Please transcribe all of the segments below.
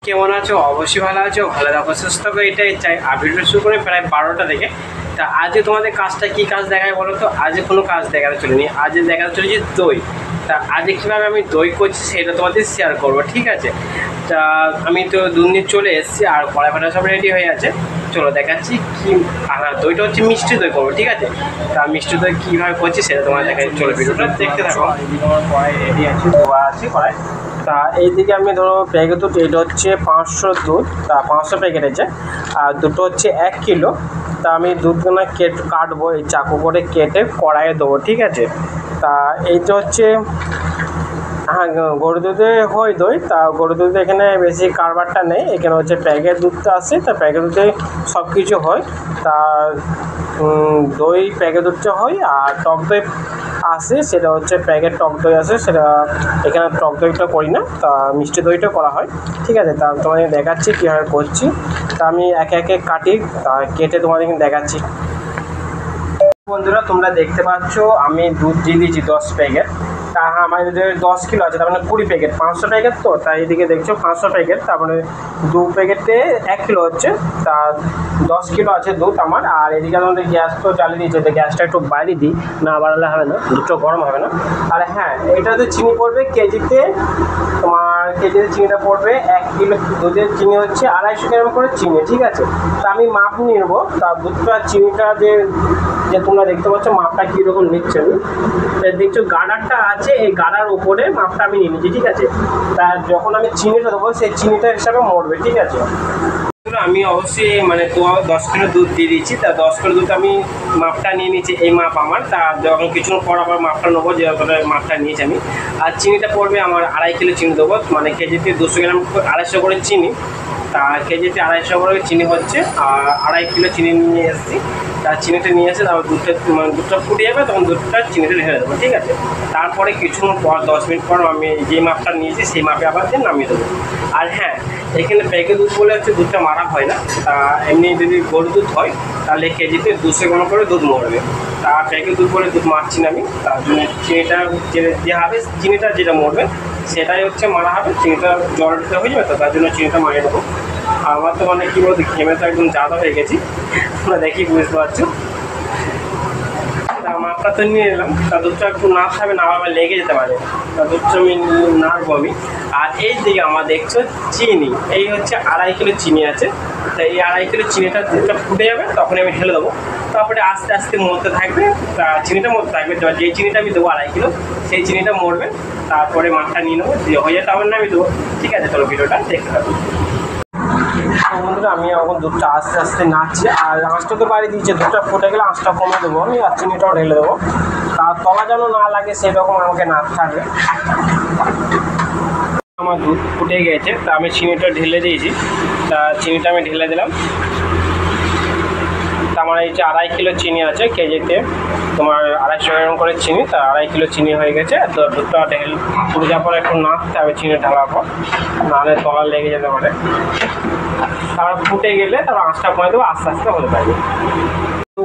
কেমন আছো? অবশ্যই ভালো আছো, ভালো থাকো, সুস্থ থাকো, এটাই চাই। আর ভিডিও শুরু করে প্রায় 12টা থেকে। তা আজকে তোমাদের কাজটা কী কাজ দেখায় বলো তো? আজকে কোনো কাজ দেখাতে চলিনি, আজকে দেখাতে চলেছি দই। তা আজকে কীভাবে আমি দই করছি সেটা তোমাদের শেয়ার করবো, ঠিক আছে? তা আমি তো দুধ নিয়ে চলে এসেছি, আর কড়াই ফাটা সব রেডি হয়ে আছে। চলো দেখাচ্ছি কি। দইটা হচ্ছে মিষ্টি দই করবো, ঠিক আছে? তা মিষ্টি দই কীভাবে করছি সেটা তোমার দেখাচ্ছি, চলো ভিডিওটা দেখতে থাকো। এদিকে আমার কড়াই রেডি আছে, ধোয়া আছে কড়াই। তা এইদিকে আমি ধরো প্যাকেট দুধ, এটা হচ্ছে 500 দুধ, তা 500 প্যাকেট আছে। আর দুটো হচ্ছে 1 কিলো। তা আমি দুধগুলো কাটবো, এই চাকু করে কেটে কড়াইয়ে দেবো, ঠিক আছে? তা এইটা হচ্ছে, হ্যাঁ, গরু দুধে হয় দই। তা গরু দুধে এখানে বেশি কারবারটা নেই, এখানে হচ্ছে প্যাকেট দুধটা আসে, তা প্যাকেট দুধে সব কিছু হয়। তা দই প্যাকেট দুধটা হয়, আর টক দই আসে, সেটা হচ্ছে প্যাকেট টক দই আসে, সেটা এখানে টক দইটা করি না, তা মিষ্টি দইটা করা হয়, ঠিক আছে? তা তোমাদের দেখাচ্ছি কীভাবে করছি। তা আমি একে একে কাটি, তা কেটে তোমাদের দেখাচ্ছি। বন্ধুরা তোমরা দেখতে পাচ্ছ আমি দুধ দিয়ে দিয়েছি 10 প্যাকেট। তা আমাদের 10 কিলো আছে, তার মানে 20 প্যাকেট, 500 প্যাকেট। তো তাই এদিকে দেখছো 500 প্যাকেট, তার মানে 2 প্যাকেটে 1 কিলো হচ্ছে। তা 10 কিলো আছে দুধ আমার। আর এদিকে আমাদের গ্যাস তো জ্বালিয়ে দিয়েছে, তো গ্যাসটা একটু বাড়িয়ে দিই, না বাড়ালে হবে না, দুধটা গরম হবে না। আর হ্যাঁ, এটাতে চিনি পড়বে কেজিতে, তোমার কেজিতে চিনিটা পড়বে 1 কিলো দুধের চিনি হচ্ছে 250 গ্রাম করে চিনি, ঠিক আছে? তা আমি মাপ নিয়ে নেবো, তা দুধটা চিনিটা যে তোমরা দেখতে পাচ্ছ মাপটা কীরকম নিচ্ছে আমি। দেখছো গাডারটা আছে, এই গাডার উপরে মাপটা আমি নিয়ে নিচ্ছি, ঠিক আছে? তা যখন আমি চিনিটা দেবো সেই চিনিটা হিসাবে মরবে, ঠিক আছে? আমি অবশ্যই মানে তো 10 কিলো দুধ দিয়ে দিচ্ছি। তা 10 কিলো দুধ আমি মাপটা নিয়ে নিচ্ছি, এই মাপ আমার। তা যখন কিছুক্ষণ পর আবার মাপটা নেবো, যে মাপটা নিয়েছি আমি। আর চিনিটা পড়বে আমার 2.5 কিলো চিনি দেবো, মানে কেজিতে 200 গ্রাম 250 করে চিনি। তা কেজিতে 250 করে চিনি হচ্ছে, আর 2.5 কিলো চিনি নিয়ে এসেছি। তার চিনিটা নিয়ে এসে তারপর দুধটা ফুটে যাবে, তখন দুধটা চিনিটা ঢেলে দেবো, ঠিক আছে? তারপরে কিছুক্ষণ পর 10 মিনিট পর আমি যে মাপটা নিয়েছি সেই মাপে আবার দিয়ে নামিয়ে দেবো। আর হ্যাঁ, এখানে প্যাকেট দুধ বলে হচ্ছে দুধটা মারা হয় না। তা এমনি যদি গরু দুধ হয় তাহলে কেজিতে 200 গ্রাম করে দুধ মরবে। তা প্যাকেট দুধ বলে দুধ মারছি না আমি, তার জন্য চিনিটা যে হবে, চিনিটা যেটা মরবে সেটাই হচ্ছে মারা হবে। চিনিটা জল দিতে হয়ে যাবে, তো তার জন্য চিনিটা মারিয়ে দেবো। আমার তো মানে কী বলতো, ঘেমে তো একদম জাদা হয়ে গেছি, তোমরা দেখি বুঝতে পারছো। তা মাপটা তো নিয়ে এলাম, তা দুধটা একটু নাড়তে হবে, না আবার লেগে যেতে পারে, তা দুধটা আমি নাড়বো আমি। আর এই দিকে আমার দেখছো চিনি, এই হচ্ছে 2.5 কিলো চিনি আছে। তা এই 2.5 কিলো চিনিটা দুধটা ফুটে যাবে, তখন আমি ঢেলে দেবো। তারপরে আস্তে আস্তে মরতে থাকবে, তা চিনিটা মরতে থাকবে। যেই চিনিটা আমি দেবো 2.5 কিলো, সেই চিনিটা মরবে। তারপরে মাপটা নিয়ে নেবো, দিয়ে হয়ে যায় তারপর নামিয়ে দেবো, ঠিক আছে? চলো ভিডিওটা দেখতে থাকবো। বন্ধুরা আমি এখন দুধটা আস্তে আস্তে নাড়ছি, আর আঁচটা তো বাড়ি দিয়েছে, দুধটা ফুটে গেলে আঁচটা কমে দেবো আমি, আর চিনিটাও ঢেলে দেবো। তার তলা যেন না লাগে সেরকম আমাকে নাড়তে হবে। আমার দুধ ফুটে গেছে, তা আমি চিনিটা ঢেলে দিয়েছি। তা চিনিটা আমি ঢেলে দিলাম। তা আমার এই যে 2.5 কিলো চিনি আছে, কেজিতে তোমার 250 গ্রাম করে চিনি, তা 2.5 কিলো চিনি হয়ে গেছে। তো দুধটা ফুটে যাওয়ার পর একটু নাড়তে হবে চিনি ঢালার পর, নাহলে তলা লেগে যেতে পারে। তারপর ফুটে গেলে তারপর আঁচটা কমে দেবো, আস্তে আস্তে হতে পারবে।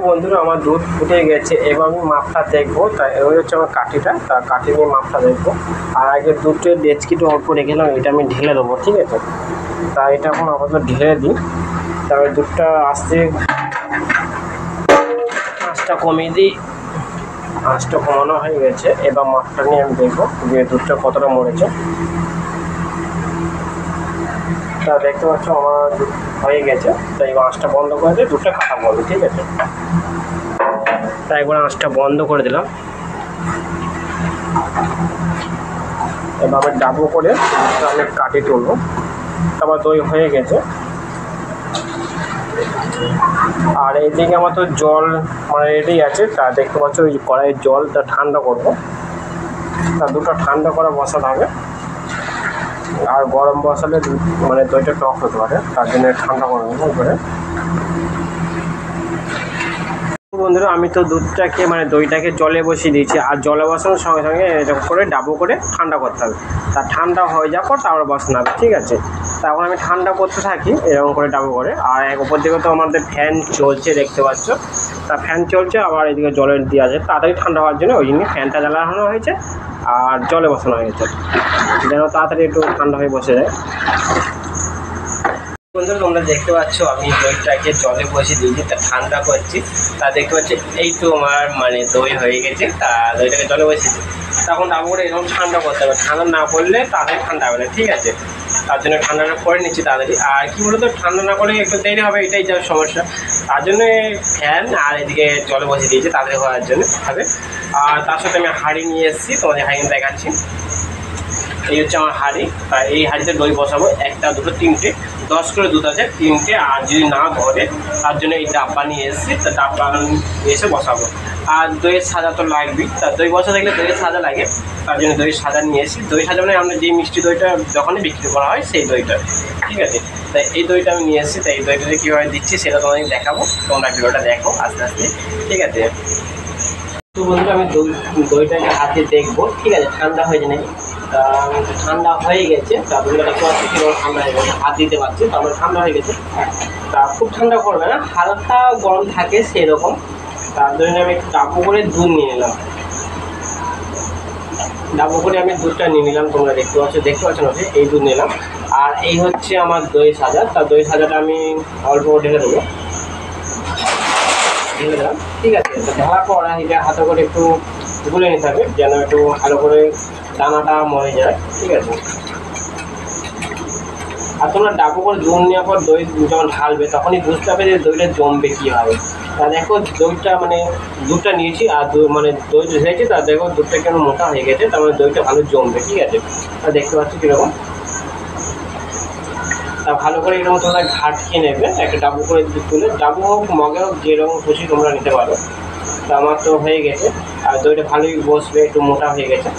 বন্ধুরা আমার দুধ ফুটে গেছে, এবার আমি মাপটা দেখবো। তাই ওই হচ্ছে আমার কাঠিটা, তা কাঠি নিয়ে মাপটা দেখবো। আর আগে দুধটা ডেচকিটা অল্প রেখেছিলাম, এটা আমি ঢেলে দেবো, ঠিক আছে? তা এটা এখন আপাতত ঢেলে দিই। তারপরে দুধটা আঁচটা কমিয়ে দিই। আঁচটা কমানো হয়ে গেছে, এবার মাপটা নিয়ে আমি দেখবো যে দুধটা কতটা মরেছে। তা দেখতে পাচ্ছ আমার দুধ হয়ে গেছে, তাই এবার আঁচটা বন্ধ করে দিয়ে দুধটা কাটা বলবে, ঠিক আছে? তাই একবার আঁচটা বন্ধ করে দিলাম। এবার আমি ডাবো করে আমি কাটি তুলবো। তারপর দই হয়ে গেছে। আর এইদিকে আমার তো জল মানে রেডি আছে, তা দেখতে পাচ্ছ ওই কড়াইয়ের জলটা ঠান্ডা করবো। তা দুটো ঠান্ডা করে বসাতে হবে, আর গরম বসালে মানে দইটা টক হতে পারে, তার জন্য ঠান্ডা করে নেবো করে। বন্ধুরা আমি তো দুধটাকে মানে দইটাকে জলে বসিয়ে দিয়েছি, আর জলে বসানোর সঙ্গে সঙ্গে এরকম করে ডাবো করে ঠান্ডা করতে হবে। তা ঠান্ডা হয়ে যাওয়ার পর তারপর বসানো হবে, ঠিক আছে? তখন আমি ঠান্ডা করতে থাকি এরকম করে ডাবো করে। আর এক উপর দিকে তো আমাদের ফ্যান চলছে, দেখতে পাচ্ছ। তা ফ্যান চলছে, আবার এদিকে জলের দিয়ে আছে, তাড়াতাড়ি ঠান্ডা হওয়ার জন্য ওই জন্য ফ্যানটা জ্বালানো হয়েছে আর জলে বসানো হয়েছে, যেন তাড়াতাড়ি একটু ঠান্ডা হয়ে বসে যায়। বন্ধুরা তোমরা দেখতে পাচ্ছ আমি দইটাকে জলে বসিয়ে দিয়েছি, তা ঠান্ডা করছি। তা দেখতে পাচ্ছি এই তো আমার মানে দই হয়ে গেছে। তা দইটাকে জলে বসিয়েছি, তখন ডাবুটা এরকম ঠান্ডা করতে হবে, ঠান্ডা না করলে তাড়াতাড়ি ঠান্ডা হবে না, ঠিক আছে। তার জন্য ঠান্ডাটা করে নিচ্ছি তাড়াতাড়ি। আর কী বলতো, ঠান্ডা না করলে একটু দেরি হবে, এটাই যা সমস্যা। তার জন্য ফ্যান আর এদিকে জলে বসিয়ে দিয়েছি তাড়াতাড়ি হওয়ার জন্য হবে। আর তার সাথে আমি হাঁড়ি নিয়ে এসেছি, তোমাদের হাঁড়ি দেখাচ্ছি। এই হচ্ছে আমার হাঁড়ি, আর এই হাঁড়িতে দই বসাবো, একটা দুটো তিনটে, 10 করে দুধ আছে, তিনটে। আর যদি না ধরে তার জন্য এই ডাব্বা নিয়ে এসেছি, তা ডাব্বা এসে বসাবো। আর দইয়ের সাজা তো লাগবেই, তা দই বসা থাকলে দইয়ের সাজা লাগে, তার জন্য দইয়ের সাজা নিয়ে এসেছি। দই সাজা মানে আমরা যেই মিষ্টি দইটা যখনই বিক্রি করা হয় সেই দইটা, ঠিক আছে। তাই এই দইটা আমি নিয়ে এসেছি, তাই এই দইটা কীভাবে দিচ্ছি সেটা তোমাদের দেখাবো, তোমরা ভিডিওটা দেখো আস্তে আস্তে, ঠিক আছে। তো বন্ধু আমি দইটাকে হাতে দেখবো, ঠিক আছে, ঠান্ডা হয়ে যায় নাকি। ঠান্ডা হয়ে গেছে, তারপরে দেখতে পাচ্ছি কীভাবে ঠান্ডা হয়ে গেছে, হাত দিতে পারছি, তারপরে ঠান্ডা হয়ে গেছে। তা খুব ঠান্ডা করবে না, হালকা গরম থাকে সেরকম। তার জন্য আমি ডাবু করে দুধ নিয়ে নিলাম, ডাবু করে আমি দুধটা নিয়ে নিলাম, তোমরা দেখতে পাচ্ছ না, এই দুধ নিলাম। আর এই হচ্ছে আমার দই সাজা, তা দই সাজাটা আমি অল্প ঢেলে দেবো, ঢেলে দিলাম, ঠিক আছে। তো ঢালার পর এটা হাতে করে একটু গুলে নিতে হবে, যেন একটু ভালো করে দানাটা মরে যায়, ঠিক আছে। আর তোমরা ডাবু করে দুধ নেওয়ার পর দই যখন ঢালবে তখনই বুঝতে হবে যে দইটা জমবে কীভাবে। তা দেখো দইটা মানে দুধটা নিয়েছি আর মানে দই ঢেলেছি, তা দেখো দুধটা কেন মোটা হয়ে গেছে, তার মানে দইটা ভালো জমবে, ঠিক আছে। তা দেখতে পাচ্ছি কীরকম। তা ভালো করে এরকম তোমরা ঘাটকিয়ে নেবে, একটা ডাবু করে তুলে, ডাবু হোক মগে হোক যেরকম খুশি তোমরা নিতে পারো। তা আমার তো হয়ে গেছে, আর দইটা ভালোই বসবে, একটু মোটা হয়ে গেছে।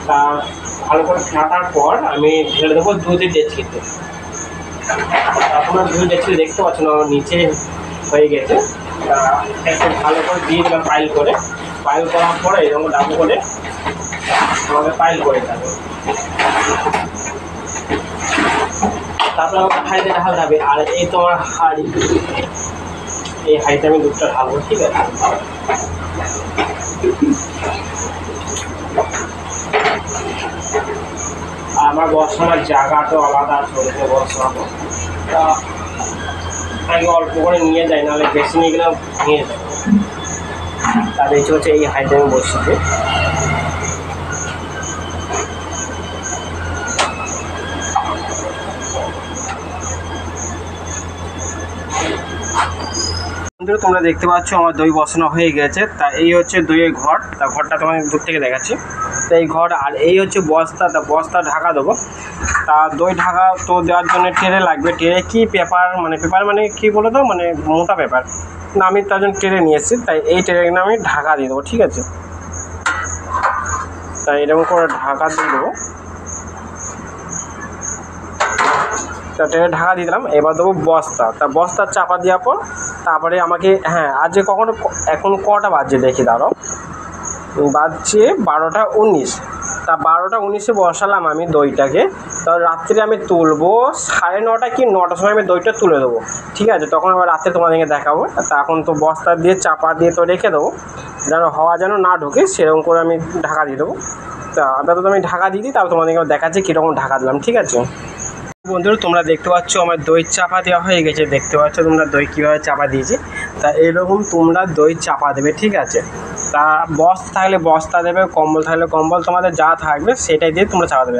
তা ভালো করে ফাটার পর আমি ঢেলে দেবো দুধের ডেচকিতে। আপনার দুধের ডেচকি দেখতে পাচ্ছেন আমার নিচে হয়ে গেছে। তা একটু ভালো করে দিয়ে দিলাম পাইল করার পরে এরকম ডাবু করে আমাকে পাইল করে যাবে। তারপরে আমাকে হাঁড়িতে ঢালতে হবে। আর এই তোমার হাঁড়ি, এই হাঁড়িতে আমি দুধটা ঢালবো, ঠিক আছে। আমার বসানোর জায়গাটাও আলাদা আছে, ওদিকে বসাবো। তা আমি অল্প করে নিয়ে যাই, নাহলে বেশি নিয়ে গেলেও নিয়ে যাবো। তাদের ইচ্ছে হচ্ছে এই হাইটে আমি বসিয়ে তোমরা দেখতে পাচ্ছ আমার দই বসানো হয়ে গেছে। তা এই হচ্ছে দইয়ের ঘর, তা ঘরটা তোমার দূর থেকে দেখাচ্ছি। তা এই ঘর, আর এই হচ্ছে বস্তা, তা বস্তা ঢাকা দেবো। তা দই ঢাকা তো দেওয়ার জন্য ট্রে লাগবে। ট্রে কি পেপার মানে কি বলো তো, মানে মোটা পেপার না, আমি তার জন্য ট্রে নিয়ে এসেছি। তাই এই ট্রে আমি ঢাকা দিয়ে দেবো, ঠিক আছে। তাই এরকম করে ঢাকা দিয়ে দেবো। তা ট্রেনে ঢাকা দিয়ে দিলাম। এবার দেবো বস্তা। তা বস্তার চাপা দেওয়ার পর তারপরে আমাকে আজকে এখন কটা বাজছে দেখি, দাঁড়াও, বাজছে 12টা 19। তা 12টা 19-এ বসালাম আমি দইটাকে। তা রাত্রে আমি তুলবো 9:30 কি 9টার সময় আমি দইটা তুলে দেবো, ঠিক আছে। তখন আবার রাত্রে তোমাদেরকে দেখাবো। তা এখন তো বস্তা দিয়ে চাপা দিয়ে তো রেখে দেবো, যেন হাওয়া যেন না ঢোকে সেরকম করে আমি ঢাকা দিয়ে দেবো। তা আপাতত আমি ঢাকা দিয়ে দিই, তারপর তোমাদেরকে দেখাচ্ছি কীরকম ঢাকা দিলাম, ঠিক আছে। বন্ধুরা তোমরা দেখতে পাচ্ছ আমার দই চাপা দেওয়া হয়ে গেছে, দেখতে পাচ্ছ তোমরা দই কীভাবে চাপা দিয়েছি। তা এরকম তোমরা দই চাপা দেবে, ঠিক আছে। তা বস্তা থাকলে বস্তা দেবে, কম্বল থাকলে কম্বল, তোমাদের যা থাকবে সেটাই দিয়ে তোমরা চাপা দেবে।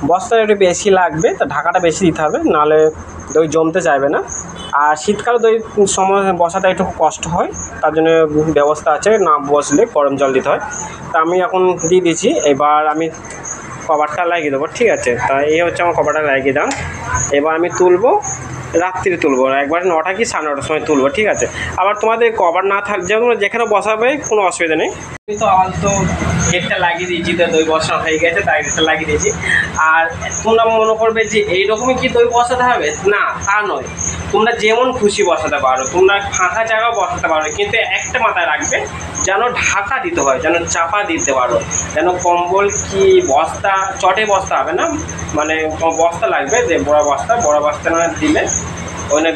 বস্তা একটু বেশি লাগবে, তা ঢাকাটা বেশি দিতে হবে, নাহলে দই জমতে চাইবে না। আর শীতকালে দই সময় বসাটা একটু কষ্ট হয়, তার জন্য ব্যবস্থা আছে, না বসলে গরম জল দিতে হয়। তা আমি এখন দিয়ে দিয়েছি, এবার আমি কভারটা লাগিয়ে দেবো, ঠিক আছে। তা এই হচ্ছে আমার কভারটা লাগিয়ে দাম। এবার আমি তুলবো, রাত্রিরে তুলবো, একবার 9টা কি 9:30 সময় তুলবো, ঠিক আছে। আবার তোমাদের কভার না থাকলে তোমরা যেখানে বসাবে কোনো অসুবিধা নেই। তো আমার তো গেটটা লাগিয়ে দিয়েছি, তো দই বসানো হয়ে গেছে, তাই গেটটা লাগিয়ে দিয়েছি। আর তোমরা মনে করবে যে এইরকমই কি দই বসাতে হবে, না তা নয়, তোমরা যেমন খুশি বসাতে পারো, তোমরা ফাঁকা জায়গাও বসাতে পারো, কিন্তু একটা মাথায় রাখবে যেন ঢাকা দিতে হয়, যেন চাপা দিতে পারো, যেন কম্বল কি বস্তা, চটে বস্তা হবে না, মানে বস্তা লাগবে, যে বড় বস্তা না দিলে ওখানে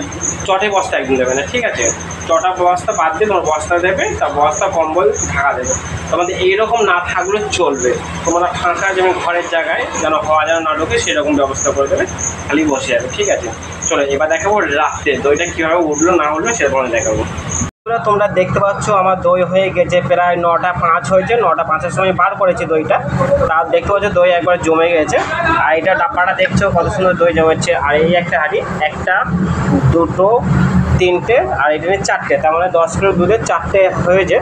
চটে বস্তা একদিন দেবে না, ঠিক আছে। জটা বস্তা বাদ দিয়ে তোমার বস্তা দেবে, তা বস্তা কম্বল ঢাকা দেবে। তোমাদের এইরকম না থাকলেও চলবে, তোমরা ফাঁকা যেমন ঘরের জায়গায় যেন হওয়া যেন না ঢোকে সেরকম ব্যবস্থা করে দেবে, খালি বসে যাবে। ঠিক আছে, চলো এবার দেখাবো রাত্রে দইটা কীভাবে উঠলো না উঠলো সেরকম দেখাবো। তোমরা দেখতে পাচ্ছ আমার দই হয়ে গেছে প্রায় 9টা 5 হয়েছে, 9টা 5-এর সময় বার করেছি দইটা। তার দেখতে পাচ্ছ দই একবার জমে গেছে। আর এটা ডাব্বাটা দেখছো কত সুন্দর দই জমেছে। আর এই একটা হাঁড়ি, 1টা 2টো 3টে আর এটা 4টে, তার মানে 10 কিলো দুধের 4টে হয়েছে।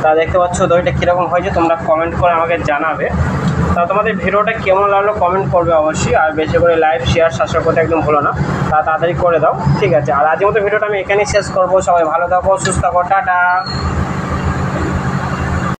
তা দেখতে পাচ্ছ দইটা কীরকম হয়েছে তোমরা কমেন্ট করে আমাকে জানাবে। তা তোমাদের ভিডিওটা কেমন লাগলো কমেন্ট করবে অবশ্যই, আর বেশি করে লাইক শেয়ার সাবস্ক্রাইব করতে একদম ভুলো না, তা তাড়াতাড়ি করে দাও। ঠিক আছে, আর আজকের মতো ভিডিওটা আমি এখানেই শেষ করবো। সবাই ভালো থাকো, সুস্থ থাকো, টাটা।